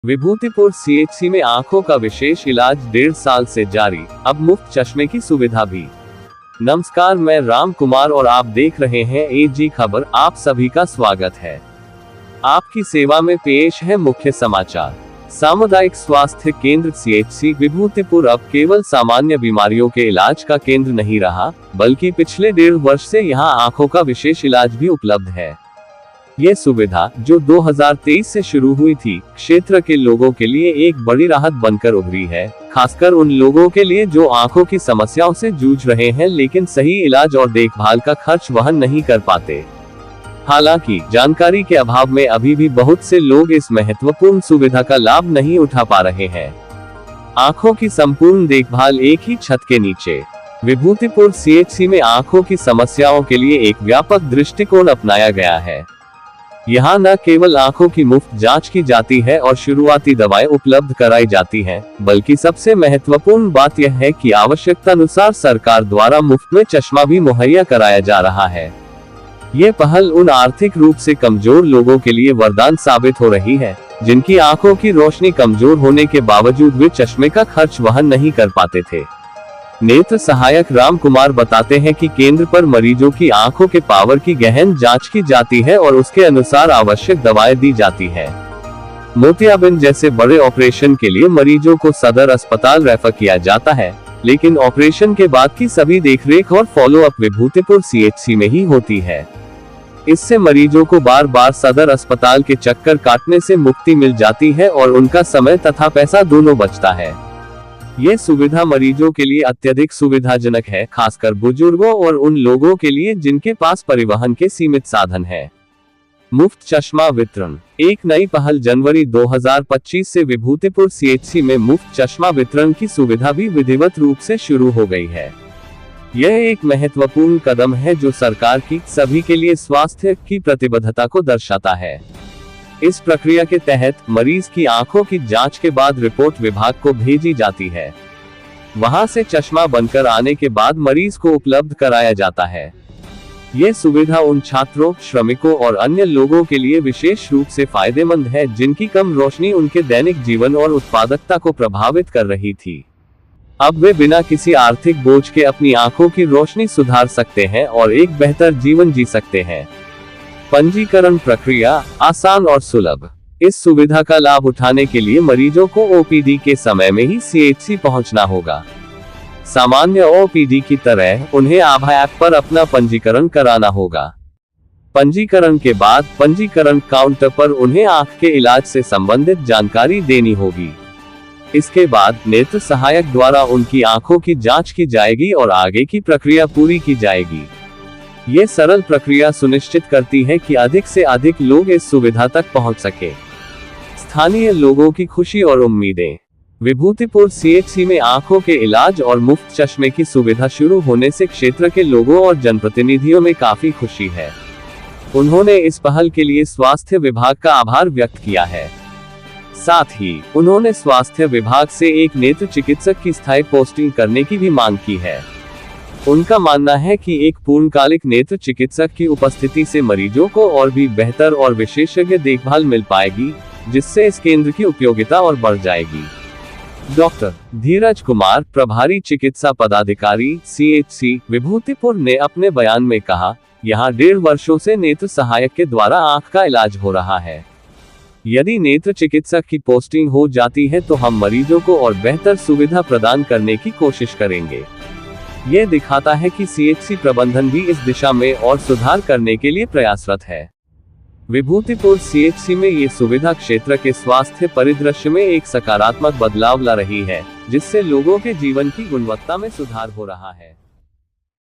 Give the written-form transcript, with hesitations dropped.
Vibhutipur CHC में आंखों का विशेष इलाज 1.5 साल से जारी, अब मुफ्त चश्मे की सुविधा भी। नमस्कार, मैं राम कुमार और आप देख रहे हैं एजी खबर। आप सभी का स्वागत है। आपकी सेवा में पेश है मुख्य समाचार। सामुदायिक स्वास्थ्य केंद्र सीएचसी विभूतिपुर अब केवल सामान्य बीमारियों के इलाज का केंद्र नहीं रहा, बल्कि पिछले 1.5 वर्ष से यहां आंखों का विशेष इलाज भी उपलब्ध है। ये सुविधा, जो 2023 से शुरू हुई थी, क्षेत्र के लोगों के लिए एक बड़ी राहत बनकर उभरी है, खासकर उन लोगों के लिए जो आंखों की समस्याओं से जूझ रहे हैं लेकिन सही इलाज और देखभाल का खर्च वहन नहीं कर पाते। हालांकि जानकारी के अभाव में अभी भी बहुत से लोग इस महत्वपूर्ण सुविधा का लाभ नहीं उठा पा रहे हैं। आंखों की संपूर्ण देखभाल एक ही छत के नीचे। विभूतिपुर सीएचसी में आंखों की समस्याओं के लिए एक व्यापक दृष्टिकोण अपनाया गया है। यहाँ न केवल आंखों की मुफ्त जांच की जाती है और शुरुआती दवाएं उपलब्ध कराई जाती हैं, बल्कि सबसे महत्वपूर्ण बात यह है कि आवश्यकतानुसार सरकार द्वारा मुफ्त में चश्मा भी मुहैया कराया जा रहा है। ये पहल उन आर्थिक रूप से कमजोर लोगों के लिए वरदान साबित हो रही है, जिनकी आंखों की रोशनी कमजोर होने के बावजूद वे चश्मे का खर्च वहन नहीं कर पाते थे। नेत्र सहायक राम कुमार बताते हैं कि केंद्र पर मरीजों की आंखों के पावर की गहन जांच की जाती है और उसके अनुसार आवश्यक दवाएं दी जाती है। मोतियाबिंद जैसे बड़े ऑपरेशन के लिए मरीजों को सदर अस्पताल रेफर किया जाता है, लेकिन ऑपरेशन के बाद की सभी देखरेख और फॉलो अप विभूतिपुर सीएचसी में ही होती है। इससे मरीजों को बार बार सदर अस्पताल के चक्कर काटने से मुक्ति मिल जाती है और उनका समय तथा पैसा दोनों बचता है। ये सुविधा मरीजों के लिए अत्यधिक सुविधाजनक है, खासकर बुजुर्गों और उन लोगों के लिए जिनके पास परिवहन के सीमित साधन हैं। मुफ्त चश्मा वितरण। एक नई पहल जनवरी 2025 से विभूतिपुर सीएचसी में मुफ्त चश्मा वितरण की सुविधा भी विधिवत रूप से शुरू हो गई है। यह एक महत्वपूर्ण कदम है जो सरकार की सभी के लिए स्वास्थ्य की प्रतिबद्धता को दर्शाता है। इस प्रक्रिया के तहत मरीज की आंखों की जांच के बाद रिपोर्ट विभाग को भेजी जाती है। वहां से चश्मा बनकर आने के बाद मरीज को उपलब्ध कराया जाता है। ये सुविधा उन छात्रों, श्रमिकों और अन्य लोगों के लिए विशेष रूप से फायदेमंद है जिनकी कम रोशनी उनके दैनिक जीवन और उत्पादकता को प्रभावित कर रही थी। अब वे बिना किसी आर्थिक बोझ के अपनी आंखों की रोशनी सुधार सकते हैं और एक बेहतर जीवन जी सकते हैं। पंजीकरण प्रक्रिया आसान और सुलभ। इस सुविधा का लाभ उठाने के लिए मरीजों को ओपीडी के समय में ही सीएचसी पहुंचना होगा। सामान्य ओपीडी की तरह उन्हें आभा ऐप पर अपना पंजीकरण कराना होगा। पंजीकरण के बाद पंजीकरण काउंटर पर उन्हें आंख के इलाज से संबंधित जानकारी देनी होगी। इसके बाद नेत्र सहायक द्वारा उनकी आंखों की जांच की जाएगी और आगे की प्रक्रिया पूरी की जाएगी। ये सरल प्रक्रिया सुनिश्चित करती है कि अधिक से अधिक लोग इस सुविधा तक पहुंच सके। स्थानीय लोगों की खुशी और उम्मीदें। विभूतिपुर सीएचसी में आंखों के इलाज और मुफ्त चश्मे की सुविधा शुरू होने से क्षेत्र के लोगों और जनप्रतिनिधियों में काफी खुशी है। उन्होंने इस पहल के लिए स्वास्थ्य विभाग का आभार व्यक्त किया है। साथ ही उन्होंने स्वास्थ्य विभाग से एक नेत्र चिकित्सक की स्थायी पोस्टिंग करने की भी मांग की है। उनका मानना है कि एक पूर्णकालिक नेत्र चिकित्सक की उपस्थिति से मरीजों को और भी बेहतर और विशेषज्ञ देखभाल मिल पाएगी, जिससे इस केंद्र की उपयोगिता और बढ़ जाएगी। डॉक्टर धीरज कुमार, प्रभारी चिकित्सा पदाधिकारी सीएचसी विभूतिपुर, ने अपने बयान में कहा, यहाँ 1.5 वर्षों से नेत्र सहायक के द्वारा आंख का इलाज हो रहा है। यदि नेत्र चिकित्सक की पोस्टिंग हो जाती है तो हम मरीजों को और बेहतर सुविधा प्रदान करने की कोशिश करेंगे। ये दिखाता है कि सीएचसी प्रबंधन भी इस दिशा में और सुधार करने के लिए प्रयासरत है। विभूतिपुर सीएचसी में ये सुविधा क्षेत्र के स्वास्थ्य परिदृश्य में एक सकारात्मक बदलाव ला रही है, जिससे लोगों के जीवन की गुणवत्ता में सुधार हो रहा है।